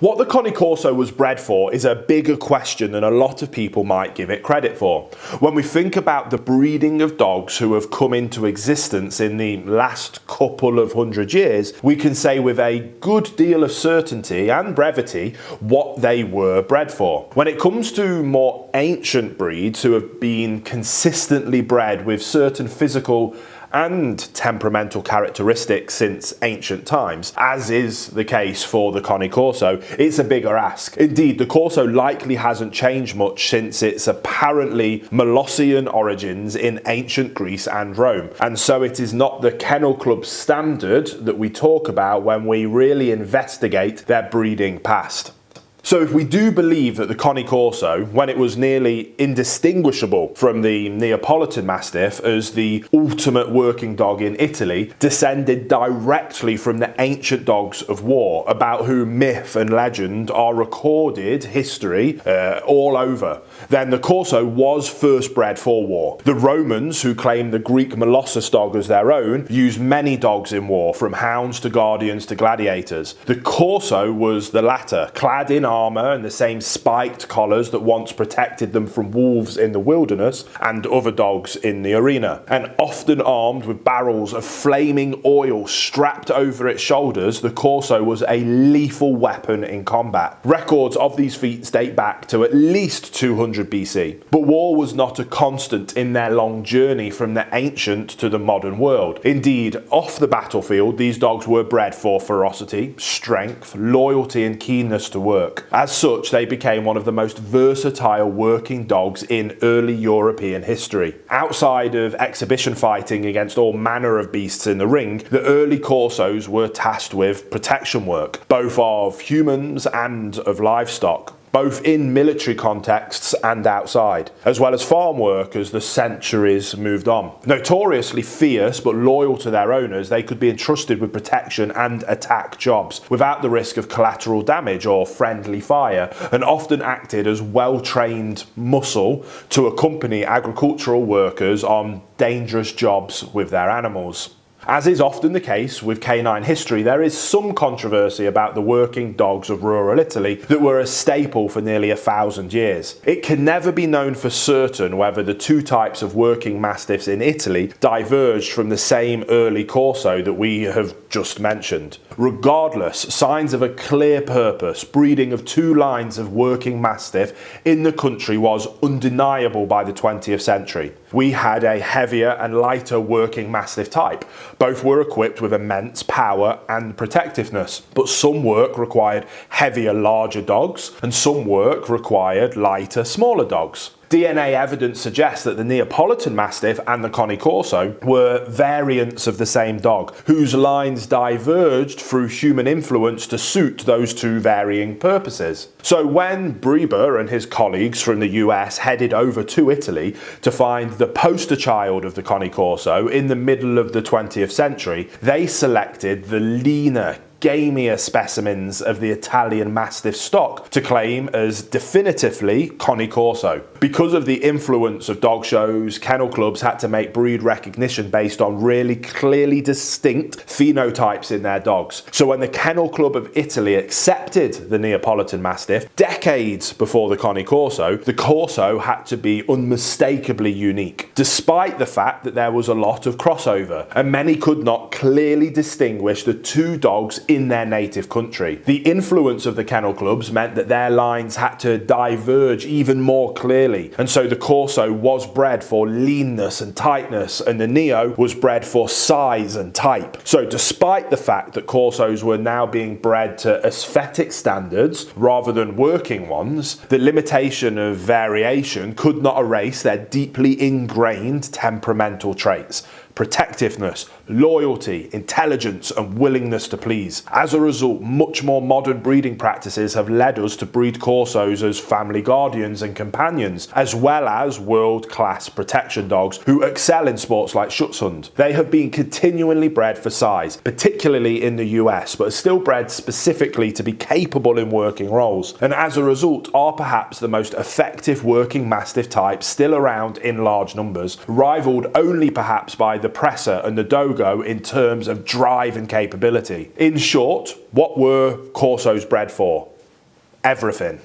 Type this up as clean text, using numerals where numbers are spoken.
What the Cane Corso was bred for is a bigger question than a lot of people might give it credit for. When we think about the breeding of dogs who have come into existence in the last couple of 100 years, we can say with a good deal of certainty and brevity what they were bred for. When it comes to more ancient breeds who have been consistently bred with certain physical and temperamental characteristics since ancient times, as is the case for the Cane Corso, it's a bigger ask. Indeed, the Corso likely hasn't changed much since its apparently Molossian origins in ancient Greece and Rome, and so it is not the Kennel Club standard that we talk about when we really investigate their breeding past. So if we do believe that the Cane Corso, when it was nearly indistinguishable from the Neapolitan Mastiff as the ultimate working dog in Italy, descended directly from the ancient dogs of war, about whom myth and legend are recorded history all over, then the Corso was first bred for war. The Romans, who claimed the Greek Molossus dog as their own, used many dogs in war, from hounds to guardians to gladiators. The Corso was the latter, clad in armour and the same spiked collars that once protected them from wolves in the wilderness and other dogs in the arena. And often armed with barrels of flaming oil strapped over its shoulders, the Corso was a lethal weapon in combat. Records of these feats date back to at least 200 BC. But war was not a constant in their long journey from the ancient to the modern world. Indeed, off the battlefield, these dogs were bred for ferocity, strength, loyalty and keenness to work. As such, they became one of the most versatile working dogs in early European history. Outside of exhibition fighting against all manner of beasts in the ring, the early Corsos were tasked with protection work, both of humans and of livestock, both in military contexts and outside, as well as farm work as the centuries moved on. Notoriously fierce but loyal to their owners, they could be entrusted with protection and attack jobs without the risk of collateral damage or friendly fire, and often acted as well-trained muscle to accompany agricultural workers on dangerous jobs with their animals. As is often the case with canine history, there is some controversy about the working dogs of rural Italy that were a staple for nearly 1,000 years. It can never be known for certain whether the two types of working mastiffs in Italy diverged from the same early Corso that we have just mentioned. Regardless, signs of a clear purpose, breeding of two lines of working mastiff in the country was undeniable by the 20th century. We had a heavier and lighter working mastiff type. Both were equipped with immense power and protectiveness, but some work required heavier, larger dogs, and some work required lighter, smaller dogs. DNA evidence suggests that the Neapolitan Mastiff and the Cane Corso were variants of the same dog, whose lines diverged through human influence to suit those two varying purposes. So when Bred and his colleagues from the US headed over to Italy to find the poster child of the Cane Corso in the middle of the 20th century, they selected the leaner, gamier specimens of the Italian Mastiff stock to claim as definitively Cane Corso. Because of the influence of dog shows, kennel clubs had to make breed recognition based on really clearly distinct phenotypes in their dogs. So when the Kennel Club of Italy accepted the Neapolitan Mastiff, decades before the Cane Corso had to be unmistakably unique, despite the fact that there was a lot of crossover, and many could not clearly distinguish the two dogs in their native country. The influence of the kennel clubs meant that their lines had to diverge even more clearly, and so the Corso was bred for leanness and tightness, and the Neo was bred for size and type. So despite the fact that Corsos were now being bred to aesthetic standards rather than working ones, the limitation of variation could not erase their deeply ingrained temperamental traits: protectiveness, loyalty, intelligence, and willingness to please. As a result, much more modern breeding practices have led us to breed Corsos as family guardians and companions, as well as world-class protection dogs who excel in sports like Schutzhund. They have been continually bred for size, particularly in the US, but are still bred specifically to be capable in working roles, and as a result are perhaps the most effective working Mastiff type still around in large numbers, rivaled only perhaps by the Presser and the Dogo in terms of drive and capability. In short, what were Corsos bred for? everything.